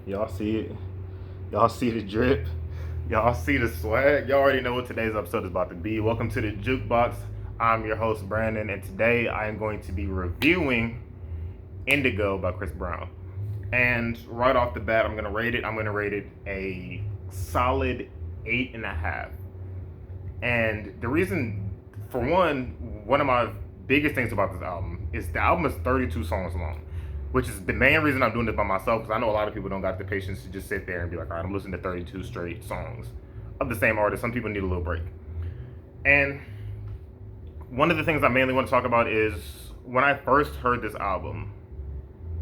Y'all see it? Y'all see the drip? Y'all see the swag? Y'all already know what today's episode is about to be. Welcome to the Jukebox. I'm your host, Brandon, and today I am going to be reviewing Indigo by Chris Brown. And right off the bat, I'm going to rate it. I'm going to rate it a solid 8.5. And the reason, for one of my biggest things about this album is the album is 32 songs long, which is the main reason I'm doing this by myself, because I know a lot of people don't got the patience to just sit there and be like, all right, I'm listening to 32 straight songs of the same artist. Some people need a little break. And one of the things I mainly want to talk about is when I first heard this album,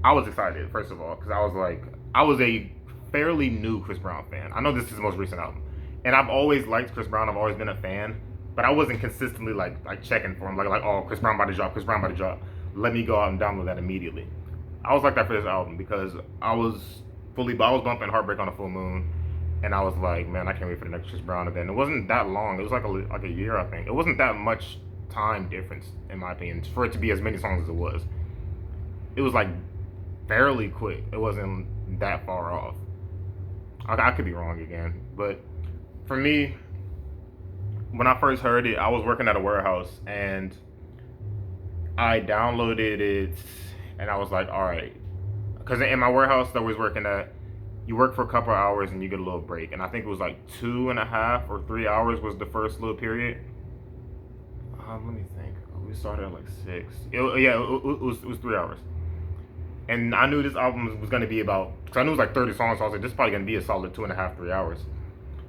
I was excited, first of all, because I was a fairly new Chris Brown fan. I know this is his most recent album. And I've always liked Chris Brown. I've always been a fan. But I wasn't consistently like checking for him. Oh, Chris Brown about to drop, Chris Brown about to drop. Let me go out and download that immediately. I was like that for this album because I was bumping Heartbreak on a Full Moon. And I was like, man, I can't wait for the next Chris Brown event. It wasn't that long. It was like a year, I think. It wasn't that much time difference, in my opinion, for it to be as many songs as it was. It was like fairly quick. It wasn't that far off. I could be wrong again, but for me, when I first heard it, I was working at a warehouse and I downloaded it, and I was like, all right, because in my warehouse that I was working at, you work for a couple of hours and you get a little break, and I think it was like 2.5 or 3 hours was the first little period. Let me think. We started at like 6. It was 3 hours. And I knew this album was going to be about, because I knew it was like 30 songs, so I was like, this is probably going to be a solid 2.5, 3 hours.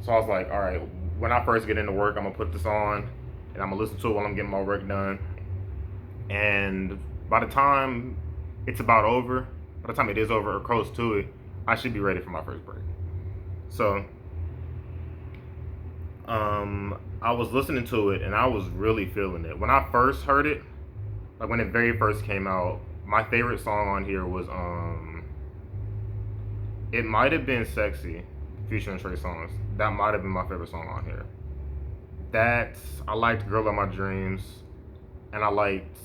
So I was like, all right, when I first get into work, I'm going to put this on, and I'm going to listen to it while I'm getting my work done. And by the time it's about over, by the time it is over or close to it, I should be ready for my first break. So, I was listening to it, and I was really feeling it. When I first heard it, like when it very first came out, my favorite song on here was it might have been "Sexy" featuring Trey Songz. That might have been my favorite song on here. I liked "Girl of My Dreams," and I liked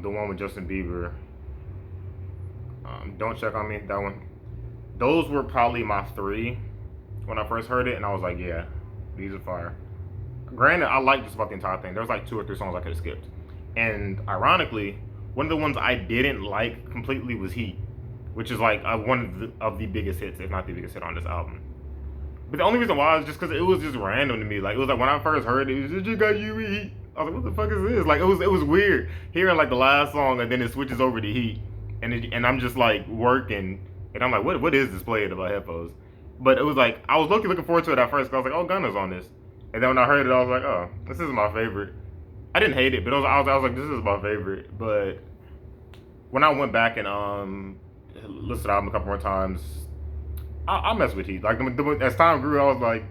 the one with Justin Bieber. "Don't Check on Me," that one. Those were probably my 3 when I first heard it, and I was like, yeah, these are fire. Granted, I liked just about the entire thing. There was like 2 or 3 songs I could have skipped, and ironically, one of the ones I didn't like completely was "Heat," which is like one of the biggest hits, if not the biggest hit on this album. But the only reason why is just because it was just random to me. Like, it was like when I first heard it, it was just got you Heat. I was like, what the fuck is this? Like, it was weird hearing like the last song and then it switches over to Heat, and I'm just like working, and I'm like, what is this playing in my headphones? But it was like I was looking forward to it at first because I was like, oh, Gunna's on this, and then when I heard it, I was like, oh, this is my favorite. I didn't hate it, but I was like, this is my favorite. But when I went back and listened to the album a couple more times, I mess with Heat. Like as time grew, I was like,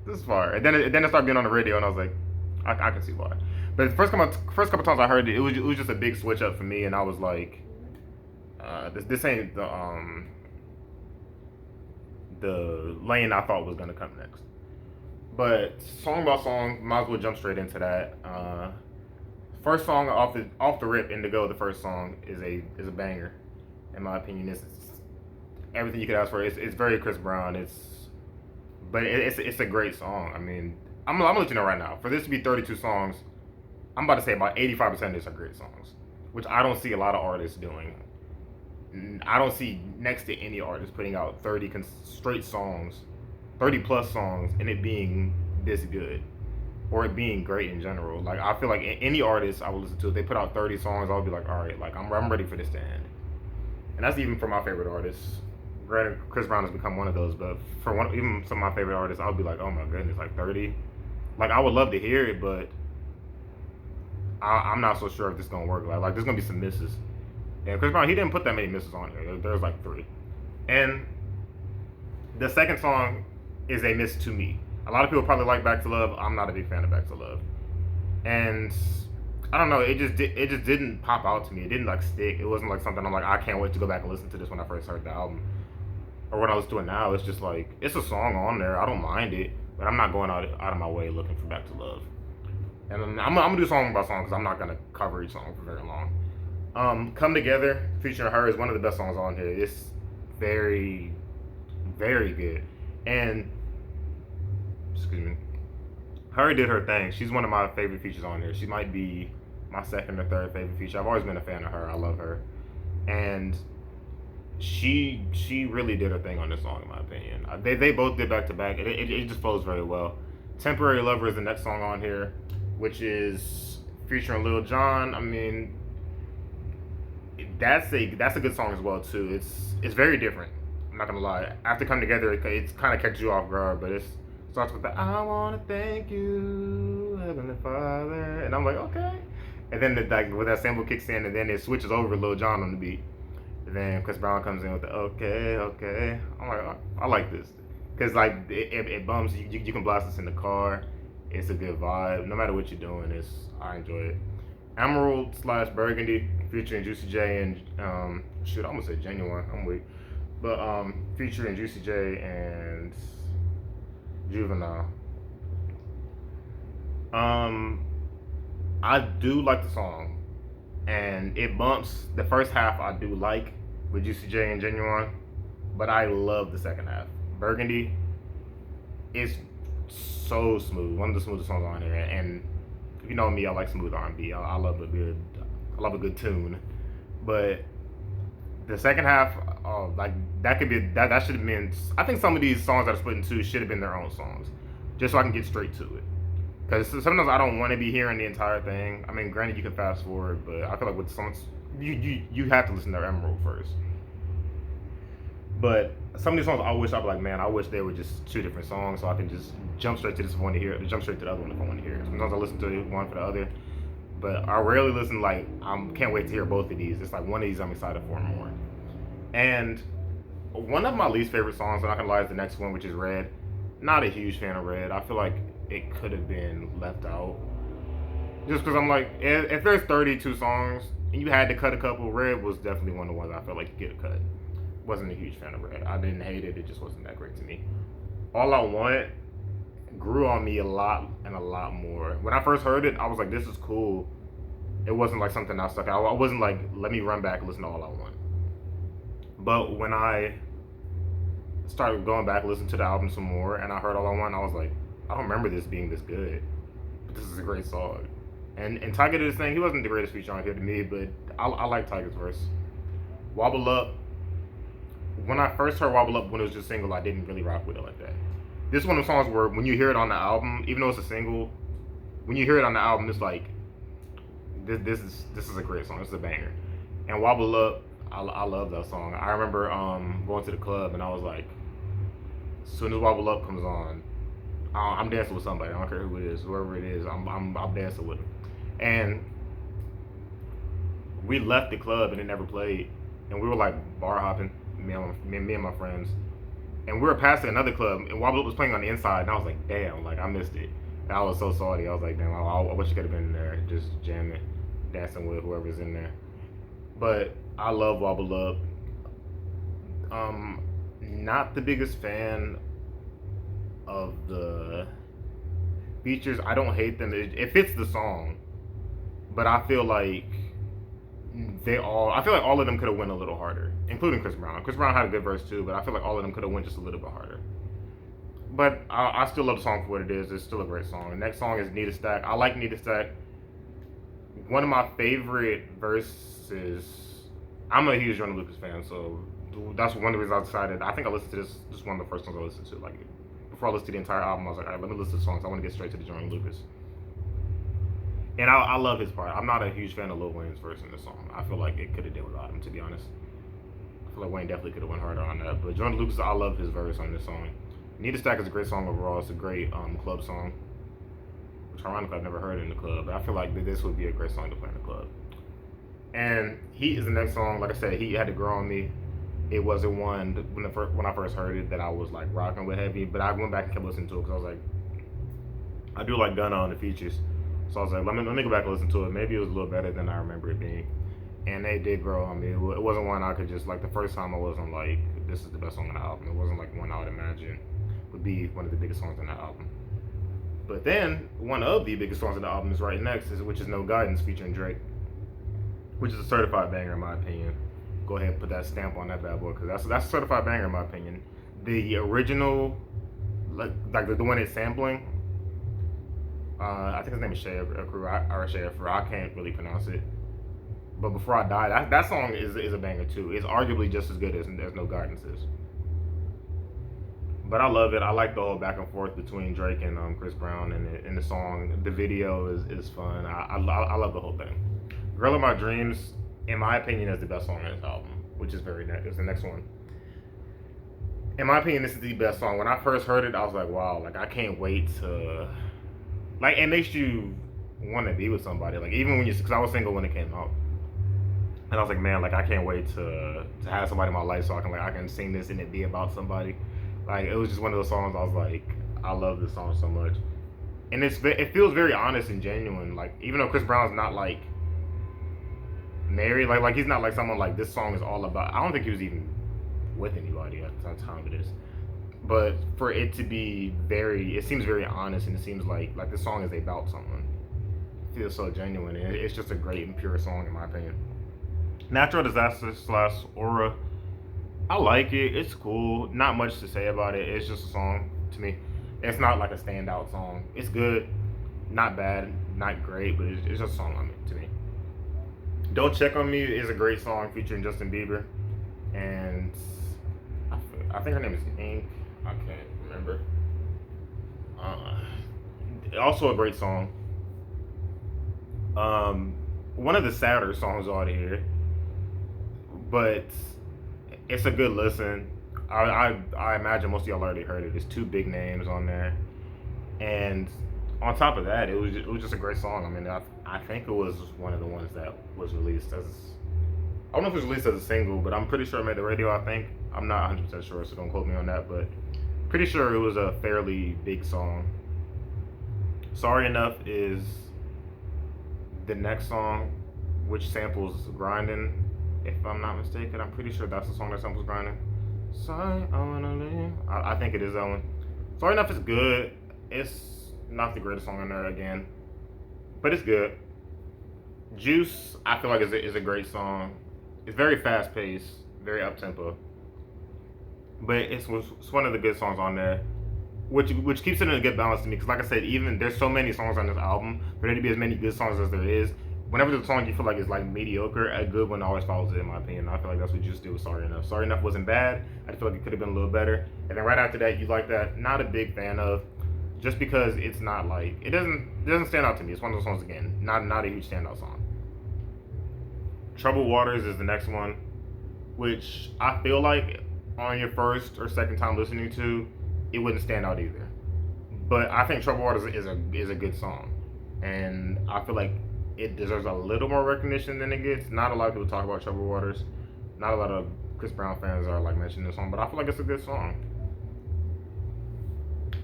this is fire. And then it started being on the radio, and I was like, I can see why. But the first couple times I heard it, it was just a big switch up for me, and I was like, this ain't the lane I thought was gonna come next. But song by song, might as well jump straight into that. First song off the rip, "Indigo," the first song is a banger, in my opinion. It's everything you could ask for. It's very Chris Brown. It's a great song. I mean, I'm gonna let you know right now. For this to be 32 songs, I'm about to say about 85% of this are great songs, which I don't see a lot of artists doing. I don't see next to any artist putting out 30 straight songs, 30 plus songs, and it being this good, or it being great in general. Like, I feel like any artist I would listen to, if they put out 30 songs, I'll be like, all right, like I'm ready for this to end. And that's even for my favorite artists. Granted, Chris Brown has become one of those, but for even some of my favorite artists, I would be like, oh my goodness, like 30. Like, I would love to hear it, but I'm not so sure if this is gonna work. Like there's gonna be some misses. And Chris Brown, he didn't put that many misses on here. There's like 3. And the second song is a miss to me. A lot of people probably like "Back to Love." I'm not a big fan of "Back to Love," and I don't know. It just didn't pop out to me. It didn't like stick. It wasn't like something I'm like, I can't wait to go back and listen to this when I first heard the album, or when I listen to it now. It's just like, it's a song on there. I don't mind it, but I'm not going out of my way looking for "Back to Love." And I'm gonna do song by song because I'm not gonna cover each song for very long. "Come Together" featuring her is one of the best songs on here. It's very very good. And excuse me, her did her thing. She's one of my favorite features on here. She might be my second or third favorite feature. I've always been a fan of her. I love her, and she really did her thing on this song, in my opinion. They both did back to back. It just flows very well. Temporary Lover is the next song on here, which is featuring Lil Jon. I mean, that's a good song as well too. It's very different. I'm not gonna lie. After Come Together, it's kind of catches you off guard, but it starts with the I wanna thank you, Heavenly Father, and I'm like, okay. And then like with that sample kicks in, and then it switches over to Lil Jon on the beat. And then Chris Brown comes in with the okay, okay. I'm like, oh, I like this, cause like it bumps. You can blast this in the car. It's a good vibe. No matter what you're doing, I enjoy it. Emerald / Burgundy featuring Juicy J and I'm gonna say Genuine. I'm weak, but featuring Juicy J and Juvenile. I do like the song, and it bumps. The first half I do like with Juicy J and Genuine, but I love the second half. Burgundy is so smooth, one of the smoothest songs on here, and if you know me, I like smooth R&B. I love a good tune, but the second half, like that could be that should have been. I think some of these songs that are split in two should have been their own songs, just so I can get straight to it. Because sometimes I don't want to be hearing the entire thing. I mean, granted, you can fast forward, but I feel like with songs, you have to listen to Emerald first. But some of these songs, I wish they were just two different songs, so I can just jump straight to this one to hear it, jump straight to the other one if I want to hear it. Sometimes I listen to one for the other, but I rarely listen. Like, I can't wait to hear both of these. It's like one of these I'm excited for more. And one of my least favorite songs, I'm not gonna lie, is the next one, which is Red. Not a huge fan of Red. I feel like it could have been left out. Just because I'm like, if there's 32 songs and you had to cut a couple, Red was definitely one of the ones I felt like you get a cut. Wasn't a huge fan of Red. I didn't hate it. It just wasn't that great to me. All I Want grew on me a lot and a lot more. When I first heard it, I was like, this is cool. It wasn't like something I stuck out. I wasn't like, let me run back and listen to All I Want. But when I started going back, listening to the album some more, and I heard All I Want, I was like, I don't remember this being this good. But this is a great song. And Tyga did his thing. He wasn't the greatest feature on here to me, but I like Tyga's verse. Wobble Up. When I first heard Wobble Up when it was just single, I didn't really rock with it like that. This is one of the songs where when you hear it on the album, even though it's a single, when you hear it on the album, it's like, this is a great song. This is a banger. And Wobble Up, I love that song. I remember going to the club and I was like, as soon as Wobble Up comes on, I'm dancing with somebody. I don't care who it is, whoever it is. I'm dancing with them. And we left the club and it never played, and we were like bar hopping, me and my friends, and we were passing another club, and Wobble Up was playing on the inside, and I was like, damn, like I missed it. And I was so salty. I was like, damn, I wish you could have been in there, just jamming, dancing with whoever's in there. But I love Wobble Up. Not the biggest fan of the features. I don't hate them. It fits the song, but I feel like all of them could have went a little harder, including Chris Brown. Chris Brown had a good verse too, but I feel like all of them could have went just a little bit harder. But I still love the song for what it is. It's still a great song. The next song is Need a Stack. I like Need a Stack. One of my favorite verses. I'm a huge Jordan Lucas fan, so that's one of the reasons I decided. I think I listened to this. This is one of the first songs I listened to. Like before I listened to the entire album, I was like, all right, let me listen to the songs. I want to get straight to the Jordan Lucas. And I love his part. I'm not a huge fan of Lil Wayne's verse in the song. I feel like it could have done without him, to be honest. I feel like Wayne definitely could have went harder on that. But Jordan Lucas, I love his verse on this song. Need a Stack is a great song overall. It's a great club song, which ironically I've never heard in the club. But I feel like this would be a great song to play in the club. And Heat is the next song. Like I said, Heat had to grow on me. It wasn't one when I first heard it that I was like rocking with heavy. But I went back and kept listening to it because I was like, I do like Gunna on the features. So I was like, let me go back and listen to it. Maybe it was a little better than I remember it being. And they did grow on me. It wasn't one I could just, like, the first time I wasn't like, this is the best song on the album. It wasn't like one I would imagine would be one of the biggest songs on the album. But then, one of the biggest songs on the album is right next, which is No Guidance featuring Drake, which is a certified banger in my opinion. Go ahead and put that stamp on that bad boy, because that's a certified banger in my opinion. the original, like the one it's sampling. I think his name is Shea or Shea. I can't really pronounce it. But Before I Die, that song is a banger too. It's arguably just as good as There's No Guidances. But I love it. I like the whole back and forth between Drake and Chris Brown in the song. The video is fun. I love the whole thing. Girl of My Dreams, in my opinion, is the best song on this album, which is is the next one. In my opinion, this is the best song. When I first heard it, I was like, wow, like I can't wait to, like, it makes you want to be with somebody. Like even when because I was single when it came out. And I was like, man, like I can't wait to have somebody in my life so I can sing this and it be about somebody. Like it was just one of those songs I was like, I love this song so much. And it feels very honest and genuine. Like even though Chris Brown's not like married, like he's not like someone like this song is all about. I don't think he was even with anybody at the time of this. But for it to be it seems very honest, and it seems like this song is about someone. It feels so genuine, and it's just a great and pure song in my opinion. Natural Disaster / Aura. I like it. It's cool. Not much to say about it. It's just a song to me. It's not like a standout song. It's good. Not bad. Not great, but it's just a song to me. Don't Check on Me is a great song featuring Justin Bieber. And I think her name is Ink. I can't remember. Also a great song. One of the sadder songs on here, but it's a good listen. I imagine most of y'all already heard it. There's 2 big names on there, and on top of that, it was just a great song. I mean, I think it was one of the ones that was released as, I don't know if it was released as a single, but I'm pretty sure it made the radio. I think I'm not 100% sure, so don't quote me on that. But pretty sure it was a fairly big song. Sorry Enough is the next song, which samples Grinding. If I'm not mistaken, I'm pretty sure that's the song that samples Grinding. Sorry, I wanna leave. I think it is that one. Sorry Enough is good. It's not the greatest song on there again, but it's good. Juice, I feel like is a great song. It's very fast paced, very up tempo, but it's one of the good songs on there, which keeps it in a good balance to me. Because like I said, even there's so many songs on this album, for there to be as many good songs as there is, whenever there's a song you feel like is like mediocre, a good one always follows it, in my opinion. I feel like that's what Juice did with Sorry Enough. Sorry Enough wasn't bad. I feel like it could have been a little better. And then right after that, You Like That, not a big fan of, just because it's not like, it doesn't stand out to me. It's one of those songs again, not a huge standout song. Troubled Waters is the next one, which I feel like on your first or second time listening to, it wouldn't stand out either. But I think Troubled Waters is a good song, and I feel like it deserves a little more recognition than it gets. Not a lot of people talk about Troubled Waters. Not a lot of Chris Brown fans are like mentioning this song, but I feel like it's a good song.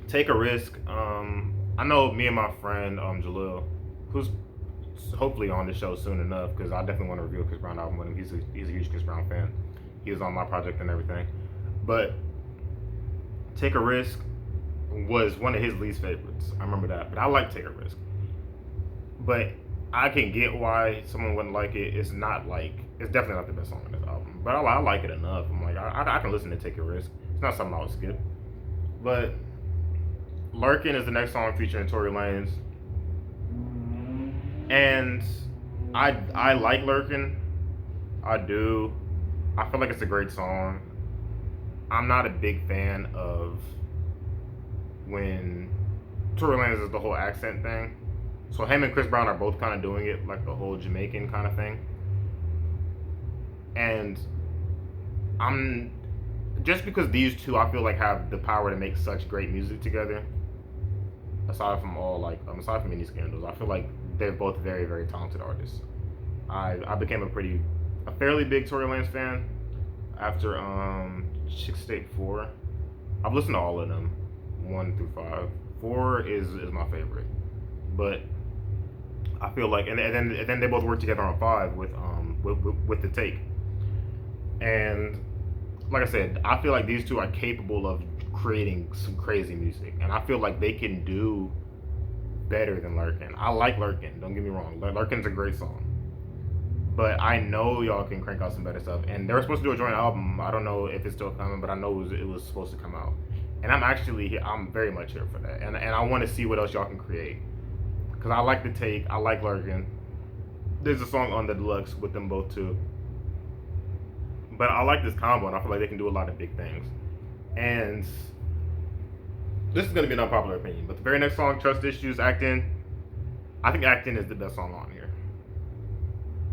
Take a Risk. I know me and my friend Jalil, who's hopefully on the show soon enough, because I definitely want to review a Chris Brown album with him. He's a huge Chris Brown fan. He was on my project and everything. But Take a Risk was one of his least favorites. I remember that. But I like Take a Risk. But I can get why someone wouldn't like it. It's definitely not the best song on this album. But I like it enough. I'm like, I can listen to Take a Risk. It's not something I would skip. But Lurkin is the next song featuring Tory Lanez. And I like Lurkin. I do. I feel like it's a great song. I'm not a big fan of when Tory Lanez is the whole accent thing. So him and Chris Brown are both kind of doing it, like the whole Jamaican kind of thing. And just because these two, I feel like, have the power to make such great music together. Aside from any scandals, I feel like they're both very, very talented artists. I became a fairly big Tory Lanez fan after Chick State 4. I've listened to all of them, 1 through 5. 4 is my favorite, but I feel like, and then they both work together on 5 with The Take. And like I said, I feel like these two are capable of creating some crazy music, and I feel like they can do better than Lurkin. I like Lurkin, don't get me wrong. Lurkin's a great song, but I know y'all can crank out some better stuff. And they were supposed to do a joint album. I don't know if it's still coming, but I know it was supposed to come out. And I'm very much here for that. And I want to see what else y'all can create. Because I like the take, I like Lurkin. There's a song on the deluxe with them both too. But I like this combo, and I feel like they can do a lot of big things. And this is going to be an unpopular opinion, but the very next song, Trust Issues, Actin', I think Actin' is the best song on here.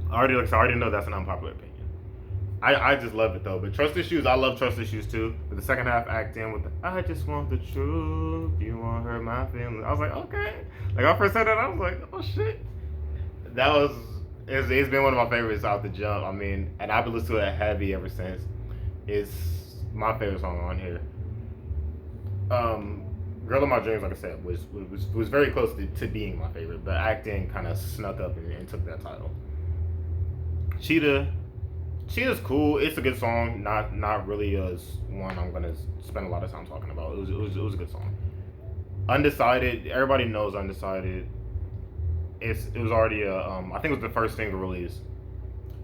I already know that's an unpopular opinion. I just love it though. But Trust Issues, I love Trust Issues too. But the second half, Actin' with the I just want the truth, you won't hurt my feelings. I was like, okay. Like, I first said that, I was like, oh shit. It's been one of my favorites out the jump. I mean, and I've been listening to it heavy ever since. It's my favorite song on here. Girl of My Dreams, like I said, was very close to being my favorite, but Actin' kind of snuck up and took that title. Cheetah's cool. It's a good song. Not really one I'm gonna spend a lot of time talking about. It was a good song. Undecided. Everybody knows Undecided. It was already I think it was the first single release,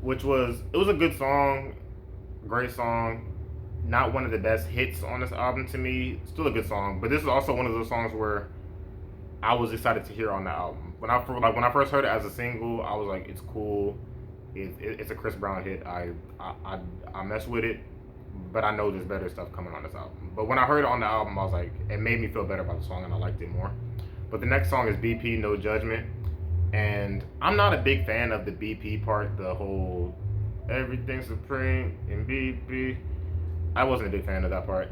it was a good song, great song. Not one of the best hits on this album to me. Still a good song, but this is also one of those songs where I was excited to hear on the album. When I first heard it as a single, I was like, it's cool. It's a Chris Brown hit. I mess with it, but I know there's better stuff coming on this album. But when I heard it on the album, I was like, it made me feel better about the song, and I liked it more. But the next song is BP, No Judgment. And I'm not a big fan of the BP part, the whole everything supreme in BP. I wasn't a big fan of that part.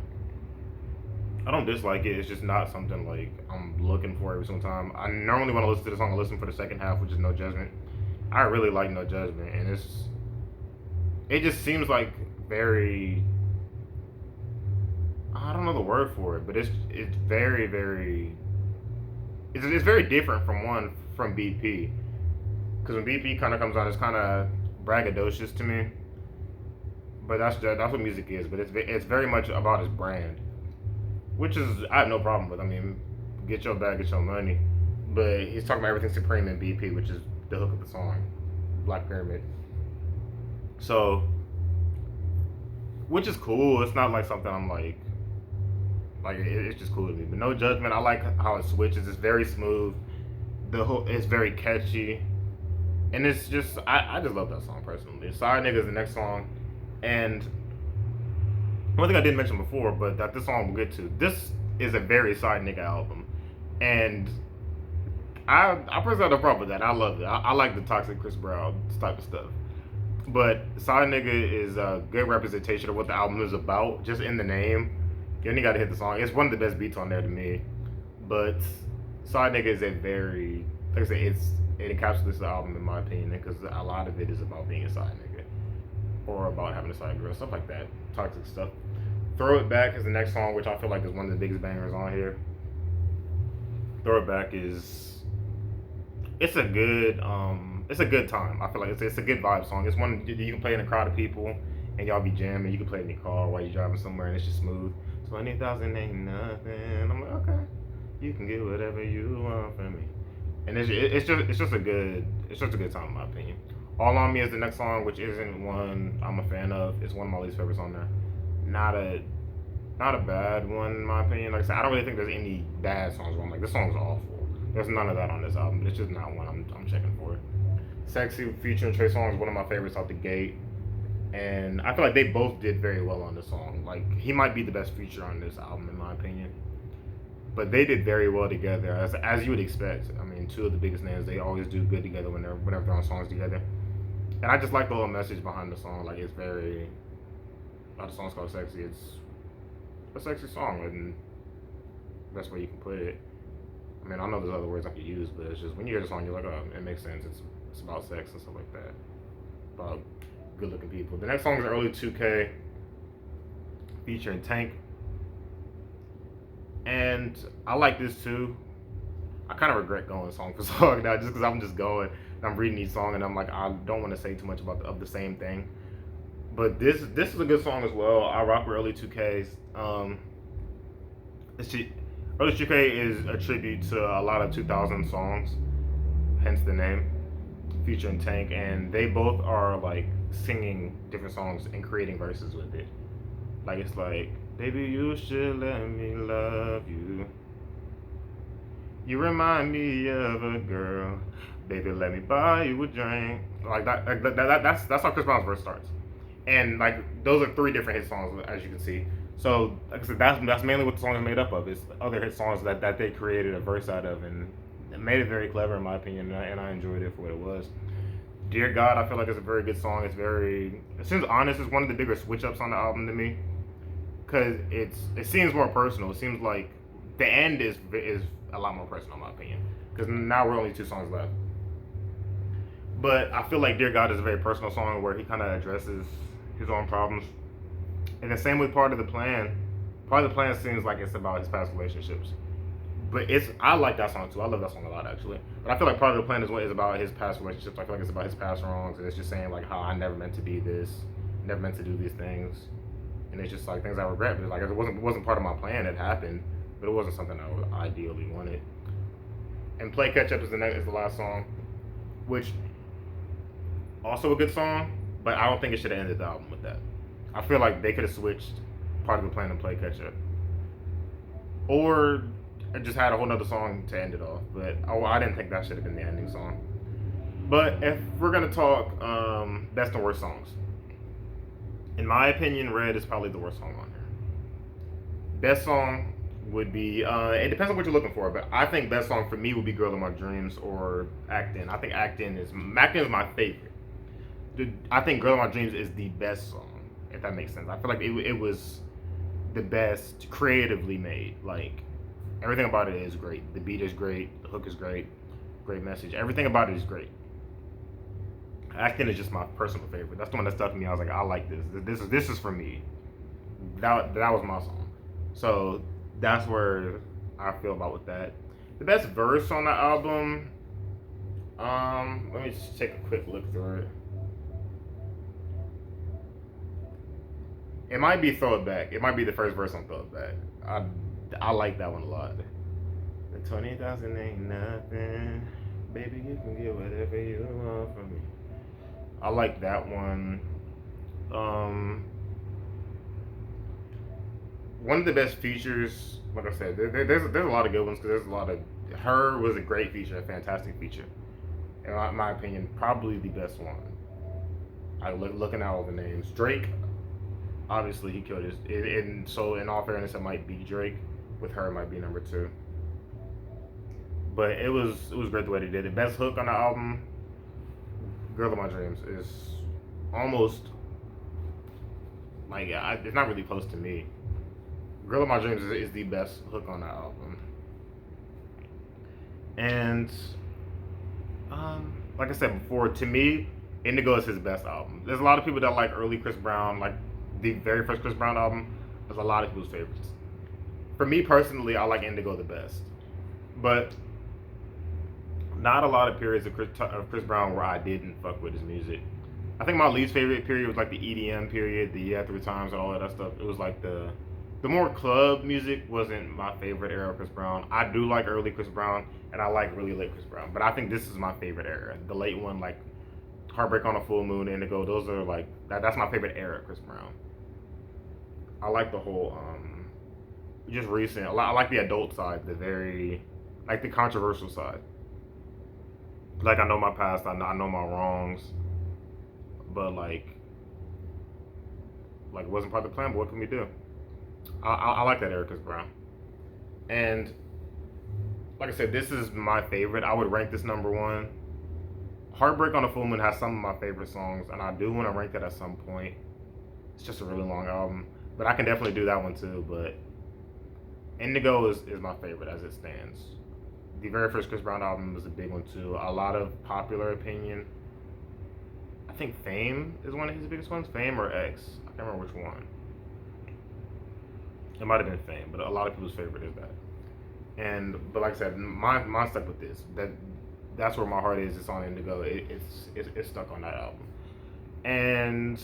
I don't dislike it. It's just not something like I'm looking for every single time. I normally want to listen to the song, I listen for the second half, which is No Judgment. I really like No Judgment, and it just seems like very, I don't know the word for it, but it's very very it's very different from BP. Because when BP kind of comes on, it's kind of braggadocious to me. But that's what music is. But it's very much about his brand, which is I have no problem with. I mean, get your bag, get your money. But he's talking about everything supreme in BP, which is the hook of the song, Black Pyramid. So, which is cool. It's not like something I'm like it's just cool to me. But No Judgment, I like how it switches. It's very smooth. It's very catchy, and it's just I just love that song personally. Side Nigga is the next song, and one thing I didn't mention before, but that this song we'll get to. This is a very Side Nigga album, and I personally have no problem with that. I love it. I like the toxic Chris Brown type of stuff. But Side Nigga is a good representation of what the album is about, just in the name. You only gotta hit the song. It's one of the best beats on there to me. But Side Nigga is a very, like I said, it encapsulates the album in my opinion, because a lot of it is about being a side nigga, or about having a side girl, stuff like that, toxic stuff. Throw It Back is the next song, which I feel like is one of the biggest bangers on here. Throw It Back it's a good time. I feel like it's a good vibe song. It's one you can play in a crowd of people and y'all be jamming. You can play it in your car while you're driving somewhere, and it's just smooth. 20,000 ain't nothing. I'm like, okay, you can get whatever you want from me. And it's just a good time in my opinion. All On Me is the next song, which isn't one I'm a fan of. It's one of my least favorites on there. Not a bad one in my opinion. Like I said, I don't really think there's any bad songs where I'm like, this song's awful. There's none of that on this album, but it's just not one I'm checking for. Sexy featuring Trey Songz is one of my favorites out the gate. And I feel like they both did very well on this song. Like, he might be the best feature on this album in my opinion. But they did very well together, as you would expect. I mean, two of the biggest names, they always do good together whenever they're on songs together. And I just like the whole message behind the song. Like, it's very, a lot of songs called Sexy. It's a sexy song, and that's where you can put it. I mean, I know there's other words I could use, but it's just when you hear the song, you're like, oh, it makes sense. It's about sex and stuff like that. About good-looking people. The next song is Early 2K, featuring Tank. And I like this too. I kind of regret going song for song now, just because I'm just going and I'm reading each song, and I'm like, I don't want to say too much about the same thing. But this is a good song as well. I rock with Early 2Ks. Early 2K is a tribute to a lot of 2000 songs, hence the name. featuring Tank, and they both are like singing different songs and creating verses with it. Like it's like, baby, you should let me love you. You remind me of a girl. Baby, let me buy you a drink. Like that's how Chris Brown's verse starts. And like those are three different hit songs, as you can see. So like I said, that's mainly what the song is made up of. It's other hit songs that they created a verse out of, and it made it very clever in my opinion, and I enjoyed it for what it was. Dear God, I feel like it's a very good song. It seems honest. It's one of the bigger switch ups on the album to me, because it seems more personal. It seems like the end is a lot more personal in my opinion, because now we're only two songs left. But I feel like Dear God is a very personal song where he kind of addresses his own problems. And the same with Part of the Plan. Part of the Plan seems like it's about his past relationships. But I like that song too. I love that song a lot actually. But I feel like Part of the Plan is about his past relationships. I feel like it's about his past wrongs, and it's just saying like how I never meant to be this, never meant to do these things, and it's just like things I regret. But like it wasn't part of my plan. It happened, but it wasn't something I would ideally wanted. And Play Catch Up is the last song, which also a good song, but I don't think it should have ended the album with that. I feel like they could have switched Part of the Plan and Play Catch Up, or just had a whole nother song to end it off. But I didn't think that should have been the ending song. But if we're gonna talk best and worst songs, in my opinion, Red is probably the worst song on here. Best song would be it depends on what you're looking for, but I think best song for me would be Girl of My Dreams or Act In. I think Act In is my favorite. I think Girl of My Dreams is the best song, if that makes sense. I feel like it was the best creatively made. Like everything about it is great. The beat is great. The hook is great. Great message. Everything about it is great. Act In is just my personal favorite. That's the one that stuck to me. I was like, I like this. This is for me. That was my song. So that's where I feel about with that. The best verse on the album. Let me just take a quick look through it. It might be Throw It Back. It might be the first verse on Throw It Back. I like that one a lot. The 20,000 ain't nothing. Baby, you can get whatever you want from me. I like that one. One of the best features, like I said, there's a lot of good ones, because there's a lot of. Her was a great feature, a fantastic feature. In my opinion, probably the best one. Looking at all the names. Drake, obviously he killed his. And so in all fairness, it might be Drake. With Her, it might be number 2. But it was great the way they did it. Best hook on the album, Girl of My Dreams, is almost like it's not really close to me. Girl of My Dreams is the best hook on the album. And like I said before, to me, Indigo is his best album. There's a lot of people that like early Chris Brown, like the very first Chris Brown album. There's a lot of people's favorites. For me personally, I like Indigo the best. But not a lot of periods of Chris Brown where I didn't fuck with his music. I think my least favorite period was like the EDM period, the Yeah 3 Times and all of that stuff. It was like the more club music wasn't my favorite era of Chris Brown. I do like early Chris Brown, and I like really late Chris Brown. But I think this is my favorite era. The late one, like Heartbreak on a Full Moon, Indigo, those are like, that's my favorite era of Chris Brown. I like the whole, just recent, I like the adult side, like the controversial side. Like, I know my past, I know my wrongs, but like it wasn't part of the plan, but what can we do? I like that era, Chris Brown. And like I said, this is my favorite. I would rank this number 1. Heartbreak on a Full Moon has some of my favorite songs, and I do want to rank that at some point. It's just a really long album, but I can definitely do that one too. But Indigo is my favorite as it stands. The very first Chris Brown album was a big one too. A lot of popular opinion. I think Fame is one of his biggest ones. Fame or X. I can't remember which one. It might have been Fame, but a lot of people's favorite is that. But like I said, mine stuck with this. That's where my heart is. It's on Indigo. It's stuck on that album. And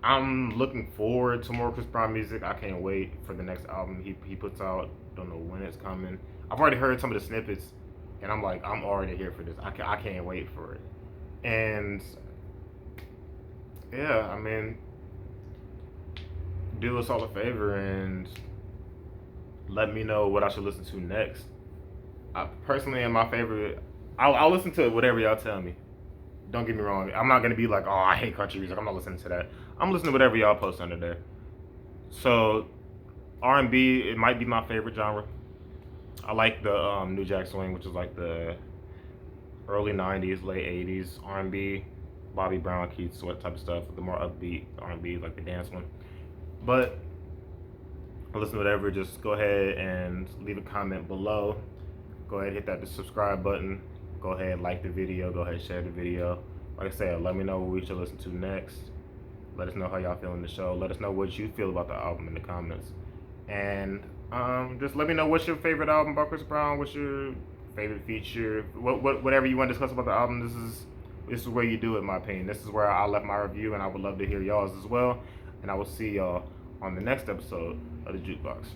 I'm looking forward to more Chris Brown music. I can't wait for the next album he puts out. Don't know when it's coming. I've already heard some of the snippets, and I'm like, I'm already here for this. I can't wait for it. And yeah, I mean, do us all a favor and let me know what I should listen to next. I personally am my favorite. I'll listen to whatever y'all tell me. Don't get me wrong. I'm not gonna be like, oh, I hate country music. I'm not listening to that. I'm listening to whatever y'all post under there. So R&B, it might be my favorite genre. I like the New Jack Swing, which is like the early '90s, late '80s R&B, Bobby Brown, Keith Sweat type of stuff. The more upbeat R&B, like the dance one. But listen to whatever. Just go ahead and leave a comment below. Go ahead, hit that subscribe button. Go ahead, like the video. Go ahead, share the video. Like I said, let me know what we should listen to next. Let us know how y'all feeling the show. Let us know what you feel about the album in the comments. And just let me know what's your favorite album by Chris Brown. What's your favorite feature? Whatever you want to discuss about the album. This is where you do it, in my opinion. This is where I left my review, and I would love to hear y'all's as well. And I will see y'all on the next episode of the Jukebox.